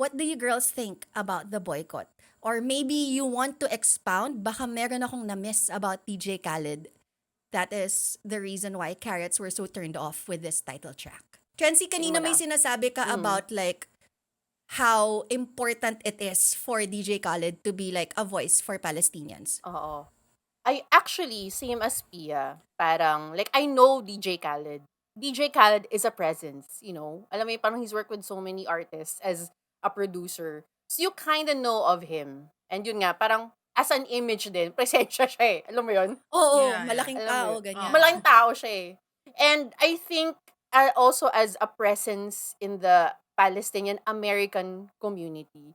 what do you girls think about the boycott? Or maybe you want to expound, baka meron akong na-miss about DJ Khaled. That is the reason why Carrots were so turned off with this title track. Chancy, Tingin mo kanina may na. sinasabi ka Mm. about like how important it is for DJ Khaled to be like a voice for Palestinians. Oo. I actually, same as Pia, parang, like, I know DJ Khaled. DJ Khaled is a presence, you know? Alam mo yun, parang he's worked with so many artists as a producer. So you kind of know of him. And yun nga, parang, as an image din, presensya siya eh. Alam mo yun? Oo, Yeah, yeah. malaking Alam mo tao, yun? ganyan. Oo. Malaking tao siya eh. And I think, also as a presence in the Palestinian American community,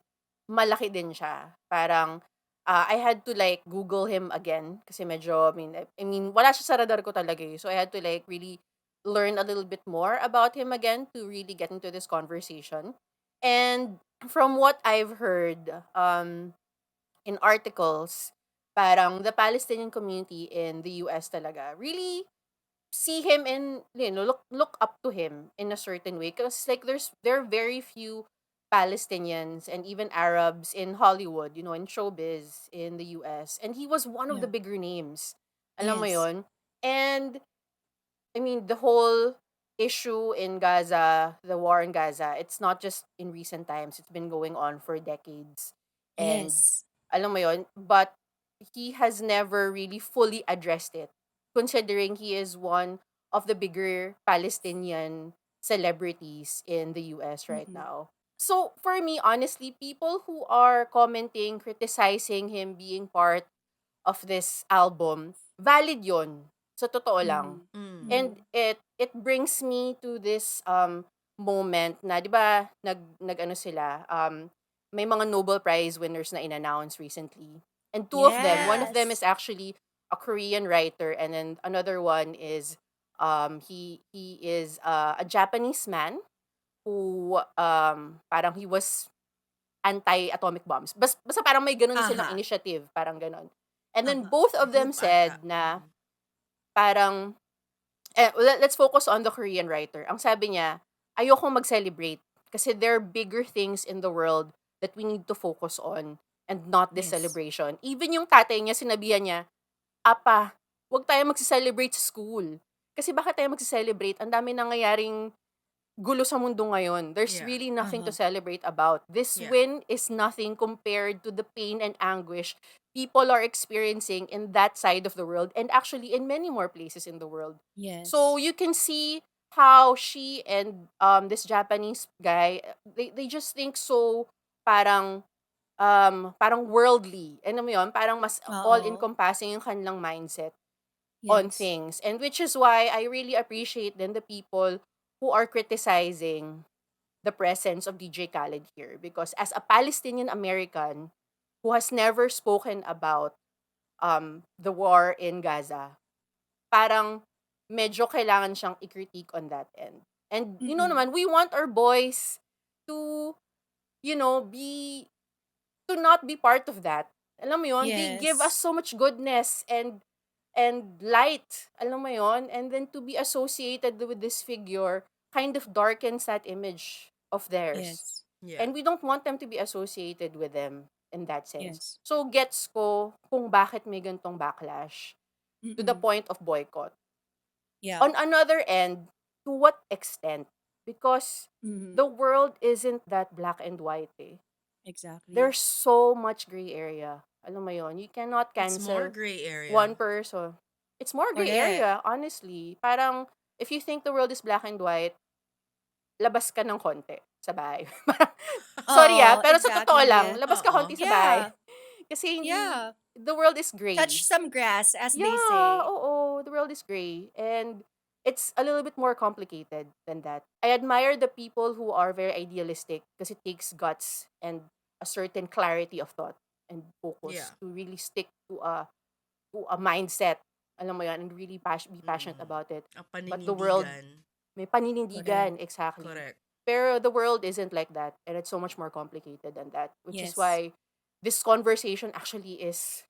malaki din siya. Parang, I had to like Google him again kasi medyo, I mean, wala siya sa radar ko talaga eh. So I had to like really learn a little bit more about him again to really get into this conversation. And from what I've heard, in articles, parang the Palestinian community in the US talaga really see him and, look up to him in a certain way, because like there are very few Palestinians and even Arabs in Hollywood, in showbiz in the US, and he was one of Yeah. the bigger names. Alam mo Yes. yon? And I mean, the whole issue in Gaza, the war in Gaza, it's not just in recent times. It's been going on for decades. And Yes. alam mo yon, but he has never really fully addressed it, considering he is one of the bigger Palestinian celebrities in the US right Mm-mm. now. So for me, honestly, people who are commenting, criticizing him being part of this album, valid yon. Sa totoo lang. Mm-mm. Mm. And Mm-mm. it brings me to this moment na 'di ba nag-ano sila, may mga Nobel Prize winners na in-announce recently. And two of them, one of them Yes. is actually a Korean writer, and then another one is he is a Japanese man who parang he was anti-atomic bombs. Basta parang may ganun silang Aha. initiative, parang ganon. And then Aha. both of them Group ata. said na Mm. parang let's focus on the Korean writer. Ang sabi niya, ayokong mag-celebrate kasi there are bigger things in the world that we need to focus on and not this Yes. celebration. Even yung tatay niya, sinabihan niya, "Apa, wag tayo magse-celebrate sa school. Kasi bakit tayo magse-celebrate? Ang dami nangyayaring gulo sa mundo ngayon. There's Yeah. really nothing to Aha. celebrate about. This Yeah. win is nothing compared to the pain and anguish people are experiencing in that side of the world, and actually in many more places in the world." So Yes. you can see how she and this Japanese guy, they just think so parang parang worldly. Ano mo yun? Parang mas all Oo. encompassing yung kanilang mindset on Yes. things. And which is why I really appreciate then the people who are criticizing the presence of DJ Khaled here, because as a Palestinian American who has never spoken about the war in Gaza, parang medyo kailangan siyang i-critique on that end. And Mm-mm. naman, we want our boys to, be to not be part of that. Alam mo yon, they give us Yes. so much goodness and light. Alam mo yon, and then to be associated with this figure kind of darkens that image of theirs. Yes. Yeah. And we don't want them to be associated with them in that sense. Yes. So gets ko kung bakit may gantong backlash to the Mm-mm. point of boycott. Yeah. On another end, to what extent? Because Mm-hmm. the world isn't that black and white eh. Exactly. There's so much gray area. Alam mo yon, you cannot It's more cancel gray area. one person. It's more gray Correct. area, honestly. Parang, if you think the world is black and white, labas ka ng konti sa bahay. Parang, sorry Oo, pero sa totoo lang, exactly. labas ka konti Oo. sa bahay. Yeah. Kasi hindi, Yeah. the world is gray. Touch some grass, as they Yeah, say. oo, the world is gray. And it's a little bit more complicated than that. I admire the people who are very idealistic because it takes guts and a certain clarity of thought and focus Yeah. to really stick to a mindset. Alam mo yan, and really be passionate Mm. about it. Ang But the world, paninindigan. may Correct. paninindigan, exactly. Correct. Pero the world isn't like that, and it's so much more complicated than that, which is Yes. why this conversation actually is,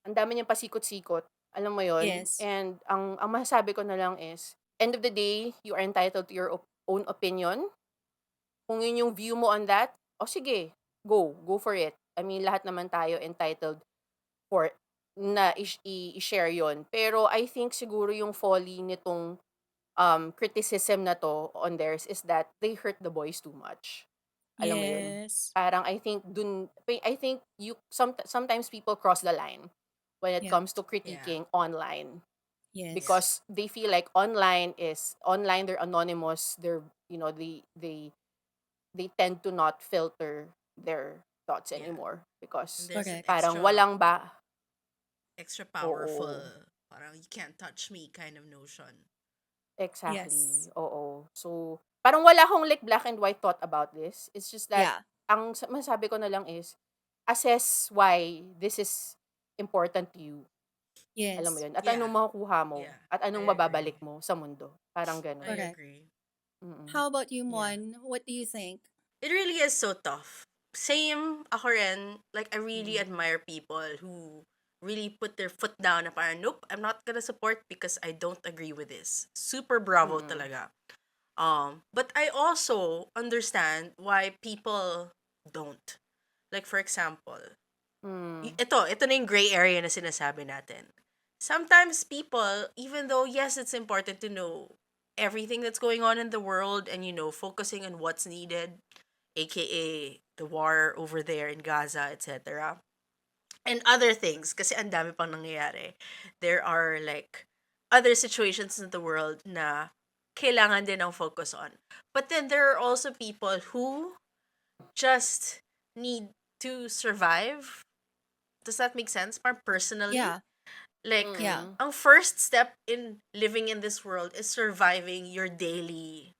ang dami niyang pasikot-sikot, alam mo yon. Yes. And ang masasabi ko na lang is, end of the day, you are entitled to your own opinion. Kung yun yung view mo on that, o sige, go for it. I mean, lahat naman tayo entitled for na i-share yon. Pero I think siguro yung folly nitong criticism na 'to on theirs is that they hurt the boys too much. Alam mo yun? Yes. Parang I think sometimes people cross the line when it Yeah. comes to Yeah. critiquing online Yeah. Yes. because they feel like online they're anonymous, they're they tend to not filter their thoughts Yeah. anymore And because there's an Correct. parang extra walang ba extra powerful, oo. parang you can't touch me kind of notion. Yes. Exactly, oo. So, parang wala akong like black and white thought about this. It's just that Yeah. ang masabi ko na lang is assess why this is important to you. Alam mo Yes. yun? At Yeah. anong makukuha mo Yeah. at anong I mababalik agree. mo sa mundo. Parang I ganun. Correct. agree. Mm. How about you, Yeah. Mon? What do you think? It really is so tough. Same ako rin. Like, I really Mm. admire people who really put their foot down na parang, nope, I'm not gonna support because I don't agree with this. Super bravo Mm. talaga. But I also understand why people don't. Like, for example, Mm. ito na yung gray area na sinasabi natin. Sometimes people, even though, yes, it's important to know everything that's going on in the world and, focusing on what's needed, aka the war over there in Gaza, etc. And other things, kasi ang dami pang nangyayari. There are, like, other situations in the world na kailangan din ng focus on. But then there are also people who just need to survive. Does that make sense? Parang personally? Yeah. Like, Yeah. Mm. ang first step in living in this world is surviving your daily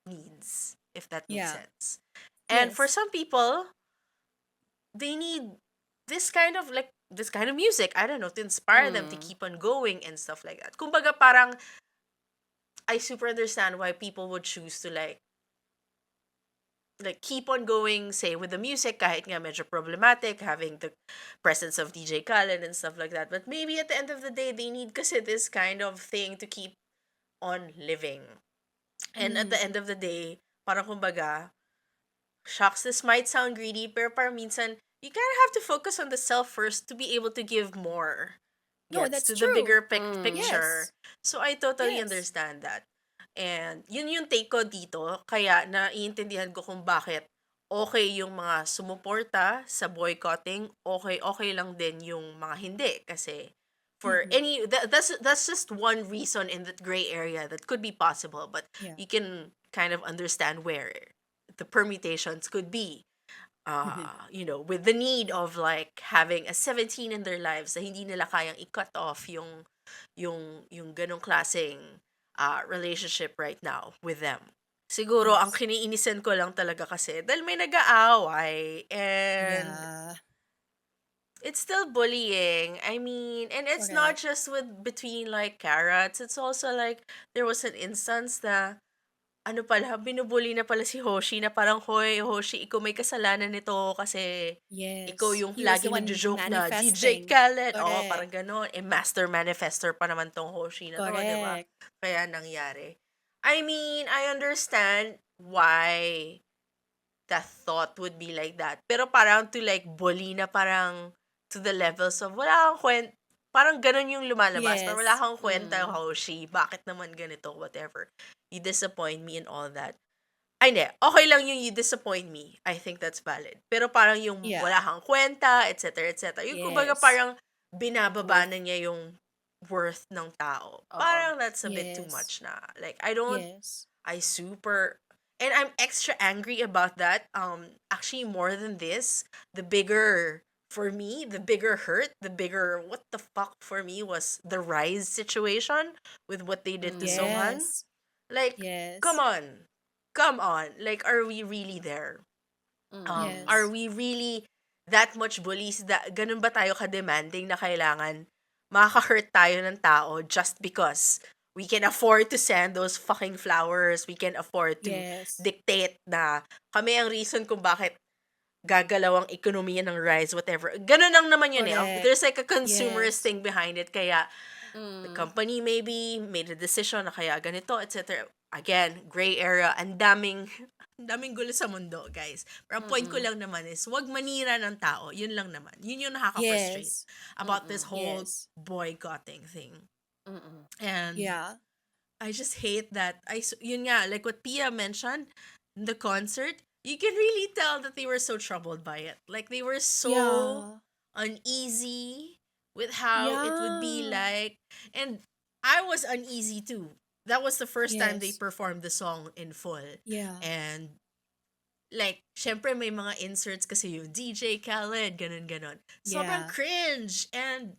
needs, if that makes Yeah. sense. And for Yes. some people, they need this kind of music, I don't know, to inspire them to Mm. keep on going and stuff like that. Kumbaga parang I super understand why people would choose to like keep on going, say, with the music, kahit nga medyo problematic, having the presence of DJ Khaled and stuff like that. But maybe at the end of the day, they need kasi this kind of thing to keep on living. And at the Mm. end of the day, parang kumbaga, shucks, this might sound greedy, pero parang minsan, you kind of have to focus on the self first to be able to give more. No, Gets that's to the true. bigger Mm. picture. Yes. So I totally Yes. understand that. And yun yung take ko dito, kaya naiintindihan ko kung bakit okay yung mga sumuporta sa boycotting, okay lang din yung mga hindi kasi for Mm-hmm. any that's just one reason in that gray area that could be possible, but Yeah. you can kind of understand where the permutations could be. With the need of like having a 17 in their lives na hindi nila kayang i-cut off yung ganong klaseng relationship right now with them. Siguro ang Yes. kiniinisan ko lang talaga kasi dahil may nag-aaway and Yeah. it's still bullying. I mean, and it's not Correct. just with between like carrots. It's also like there was an instance na ano pala, binubully na pala si Hoshi na parang, "Hoy, Hoshi, ikaw may kasalanan nito kasi ikaw Yes. yung He was the laging one nagjo-joke na DJ manifesting. Khaled." Oo, parang Correct. gano'n. Eh, master manifester pa naman tong Hoshi na 'to, 'di ba? Correct. Kaya nangyari. I mean, I understand why that thought would be like that. Pero parang to like bully na parang to the levels of wala kang parang ganun yung lumalabas. Parang wala Yes. kang kwenta, Mm. Hoshi. Bakit naman ganito? Whatever. You disappoint me and all that. Ay, hindi. Okay lang yung you disappoint me. I think that's valid. Pero parang yung Yeah. wala kang kwenta, etc., etc. Yung kumbaga Yes. parang binababa Worth. na niya yung worth ng tao. Oo. Parang that's a bit too Yes. much na. Like, Yes. I super, and I'm extra angry about that. Actually, more than this, the bigger, for me, the bigger hurt, the bigger, what the fuck for me was the Rise situation with what they did to Mm. Sohan. Yes. Like, come Yes. on. Come on. Like, are we really there? Are Yes. Mm. we really that much bullies? Ganun ba tayo ka-demanding na kailangan makaka-hurt tayo ng tao just because we can afford to send those fucking flowers, we can afford to Yes. dictate na kami ang reason kung bakit gagalaw ang ekonomiya ng Rise, whatever. Ganun lang naman yun eh. Correct. There's like a consumerist Yes. thing behind it, kaya the Mm. company maybe made a decision na kaya ganito, etc. again, gray area, ang daming, ang daming gulo sa mundo, guys. Pero ang point ko Mm. lang naman is, wag manira ng tao. Yun lang naman. Yun yung nakaka-frustrate Yes. about this Mm. whole Yes. boycotting thing. Mm. And Yeah. I just hate that. Yun nga, like what Pia mentioned, in the concert, you can really tell that they were so troubled by it. Like they were so Yeah. uneasy with how it would be Yeah. like. And I was uneasy too. That was the first time they Yes. performed the song in full. Yeah. And like, syempre may mga inserts kasi yung DJ Khaled, ganun-ganon. Sobrang Yeah. cringe. And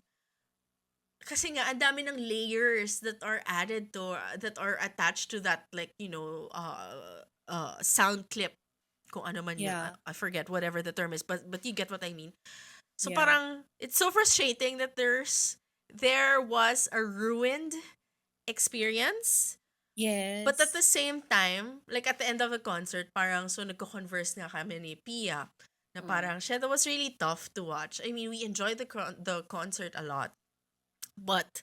kasi nga, ang dami ng layers that are added to, that are attached to that, like, sound clip. Kung ano man yun. Yeah. I forget whatever the term is, but you get what I mean. So Yeah. parang, it's so frustrating that there was a ruined experience. But at Yes. the same time, like at the end of the concert, parang so nagko-converse nga kami ni Pia na parang, siya, that was really tough to watch. I mean, we enjoyed the concert a lot. But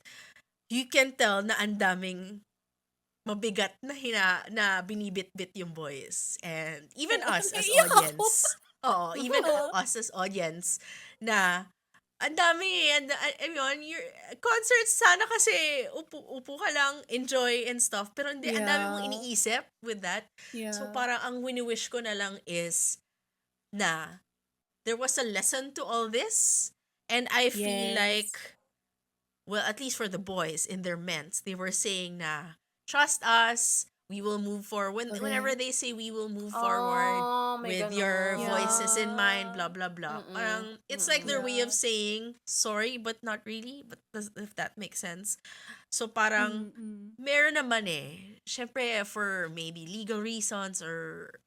you can tell na ang daming mabigat na na binibit-bit yung boys. And even Oo, us as naiiyak ako. audience. Oo, even Oo. us as audience na ang dami, and I mean, your concerts sana kasi upo ka lang, enjoy and stuff. Pero hindi, ang dami mong Yeah. iniisip with that. So Yeah. parang ang wini-wish ko na lang is na there was a lesson to all this. And I feel Yes. like, well, at least for the boys in their ments, they were saying na, trust us, we will move forward. Whenever Correct. they say we will move forward Oh, may with your voices in mind, Yeah. blah, blah, blah. Mm. Parang, it's like their way of Yeah. saying, sorry, but not really. But if that makes sense. So parang, Mm-mm. meron naman eh. Syempre, for maybe legal reasons or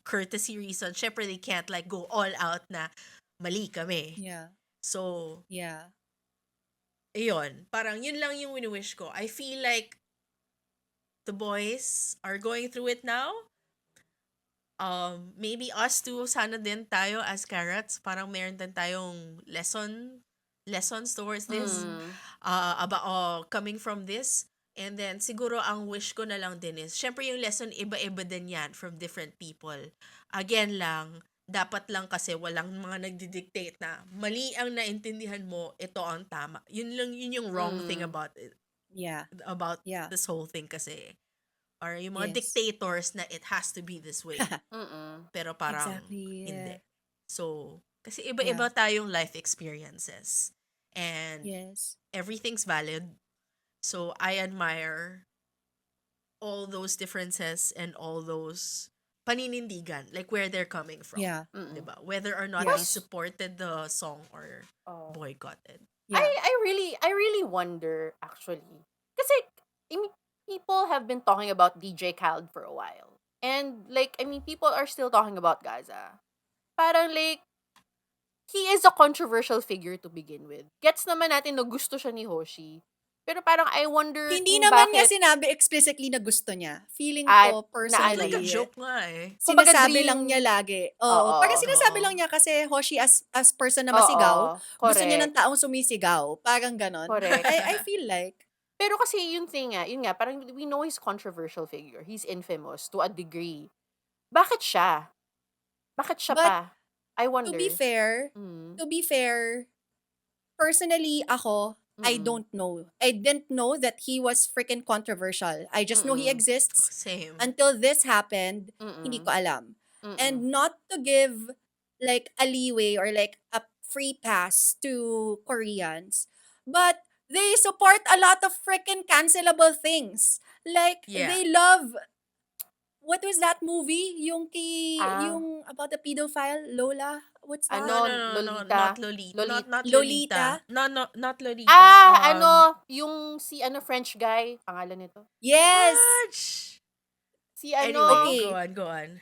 courtesy reasons, syempre they can't like go all out na mali kami. Yeah. So, Yeah. ayun, parang yun lang yung wini-wish ko. I feel like the boys are going through it now. Maybe us too, sana din tayo as carrots, parang meron din tayong lessons towards this, Mm. about coming from this. And then, siguro ang wish ko na lang din is, syempre yung lesson, iba-iba din yan from different people. Again lang, dapat lang kasi walang mga nagdi-dictate na mali ang naintindihan mo, ito ang tama. Yun yung wrong thing about it, Yeah. about Yeah. this whole thing kasi. Or yung mga Yes. dictators na it has to be this way. Mm. Pero parang, Exactly. hindi. Yeah. So, kasi Yeah. iba-iba tayong life experiences. And Yes. everything's valid. So, I admire all those differences and all those paninindigan, like where they're coming from. Yeah. Mm. Diba? Whether or not Yeah. they supported the song or Oh. boycotted. Yeah. I really wonder actually. Kasi I mean, people have been talking about DJ Khaled for a while. And like I mean, people are still talking about Gaza. Parang like he is a controversial figure to begin with. Gets naman natin na gusto siya ni Hoshi. Pero parang I wonder Hindi kung naman niya bakit sinabi explicitly na gusto niya. Feeling At ko, na It's like a ano, personally, joke nga eh. kumbaga sinasabi dream, lang niya lagi. Oo. Parang sinasabi Oo. lang niya kasi Hoshi as person na masigaw, Oo, gusto niya ng correct. taong sumisigaw. Parang ganon. Correct. I feel like, Pero kasi yun thing nga, yun nga, parang we know he's controversial figure. He's infamous to a degree. Bakit siya? Bakit siya but pa? I to be wonder. fair, Mm. personally ako, I Mm. don't know. I didn't know that he was freaking controversial. I just know he Mm-mm. exists. Same. Until this happened, hindi Mm-mm. ko alam. Mm-mm. And not to give like a leeway or like a free pass to Koreans, but they support a lot of freaking cancelable things. Like Yeah. they love, what was that movie? Ah. Yung about the pedophile Lola. What's that? No, Ano, Lolita. Not Lolita. Not Lolita. Lolita. Not Lolita. Yung si French guy, pangalan nito. Yes. What? Si Anyway, Okay. go on.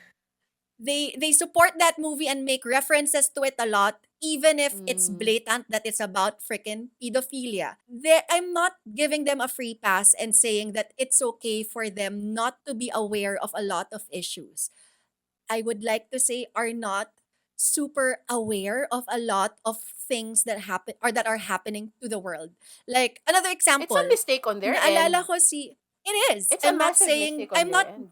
They support that movie and make references to it a lot, even if it's blatant that it's about freaking pedophilia. I'm not giving them a free pass and saying that it's okay for them not to be aware of a lot of issues. I would like to say are not super aware of a lot of things that happen or that are happening to the world. Like another It's example, a mistake on their naalala end. ko si It is. It's a massive mistake on I'm their not end.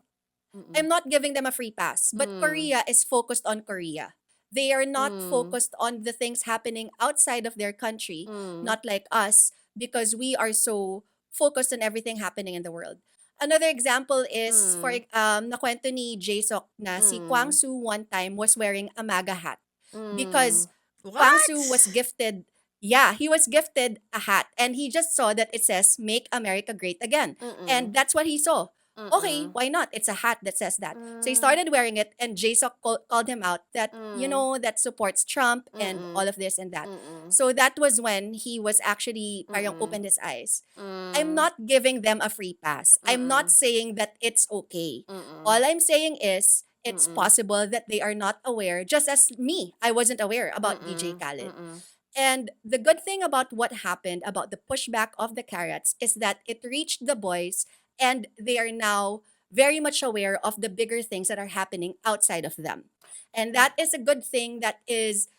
Mm-mm. I'm not giving them a free pass, but Mm. Korea is focused on Korea. They are not Mm. focused on the things happening outside of their country, Mm. not like us, because we are so focused on everything happening in the world. Another example is for Mm. nakwento ni Jaesok na si Kwang Mm. Soo one time was wearing a MAGA hat Mm. because Kwang Soo was What? gifted, yeah, he was gifted a hat and he just saw that it says "Make America Great Again," Mm. and that's what he saw. Okay, Mm. why not? It's a hat that says that. So he Mm. started wearing it, and Jaesuk called him out that, Mm. that supports Trump and all Mm. of this and that. Mm. So that was when he was actually parang Mm. opened his eyes. I'm Mm. not giving them a free pass. I'm not Mm. saying that it's okay. Mm. All I'm saying is it's Mm. possible that they are not aware, just as me. I wasn't aware about DJ Mm. Khaled. Mm. And the good thing about what happened, about the pushback of the carrots, is that it reached the boys and they are now very much aware of the bigger things that are happening outside of them. And Mm. that is a good thing, that is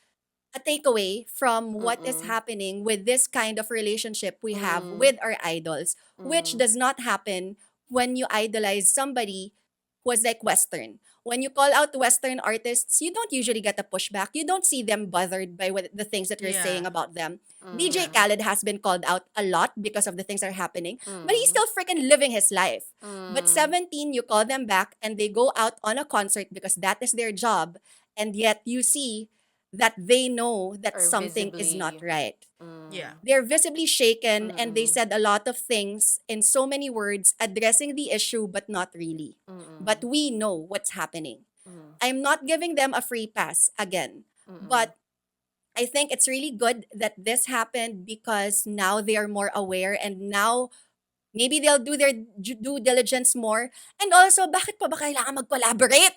a takeaway from what is Mm. happening with this kind of relationship we have Mm. with our idols, which Mm. does not happen when you idolize somebody who was like Western. When you call out Western artists, you don't usually get a pushback. You don't see them bothered by what, the things that you're saying Yeah. about them. DJ Yeah. Mm. Khaled has been called out a lot because of the things that are happening, but he's Mm. still freaking living his life. But Mm. 17, you call them back and they go out on a concert because that is their job, and yet you see that they know that Or something is not visibly. right. Yeah. Mm. They're visibly shaken and they Mm. said a lot of things in so many words addressing the issue, but not really. But Mm. we know what's happening. Mm. I'm not giving them a free pass again, Mm. but I think it's really good that this happened because now they are more aware, and now maybe they'll do their due diligence more. And also, bakit pa ba kailangan mag-collaborate?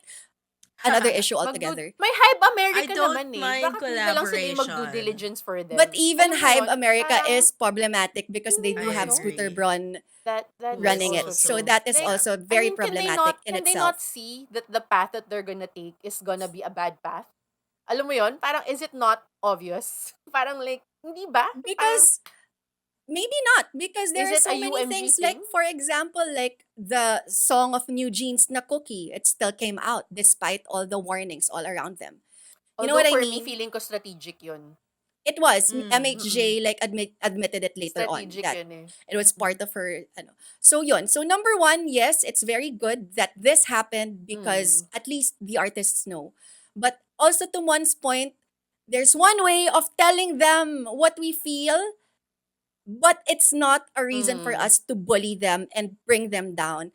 Another issue altogether. May Hype I America don't naman eh. mind Bakit hindi na lang sila yung mag-due collaboration. diligence for But them? even Alam mo Hive yun? America Parang, is problematic because they hindi I do naman, have no? Scooter agree. Braun That Who is is running it. also So true. also that is Like, yeah. also I very mean, problematic in can they not itself. see that the path that they're gonna take is gonna be a bad path? Alam mo yun? Parang, is it not obvious? Parang like, hindi ba? Parang, Because maybe not, because there is are it a so many UMG things, like thing? for example, like the song of New Jeans na Cookie, it still came out despite all the warnings all around them. You know Although what I for me, mean? feeling ko strategic yun. It was Mm. Mm-mm. MHJ like admitted it later on Strategic that yun eh. it was part of her ano. So yun. So number one, yes, it's very good that this happened because Mm. at least the artists know. But also to one's point, there's one way of telling them what we feel, but it's not a reason for Mm. us to bully them and bring them down.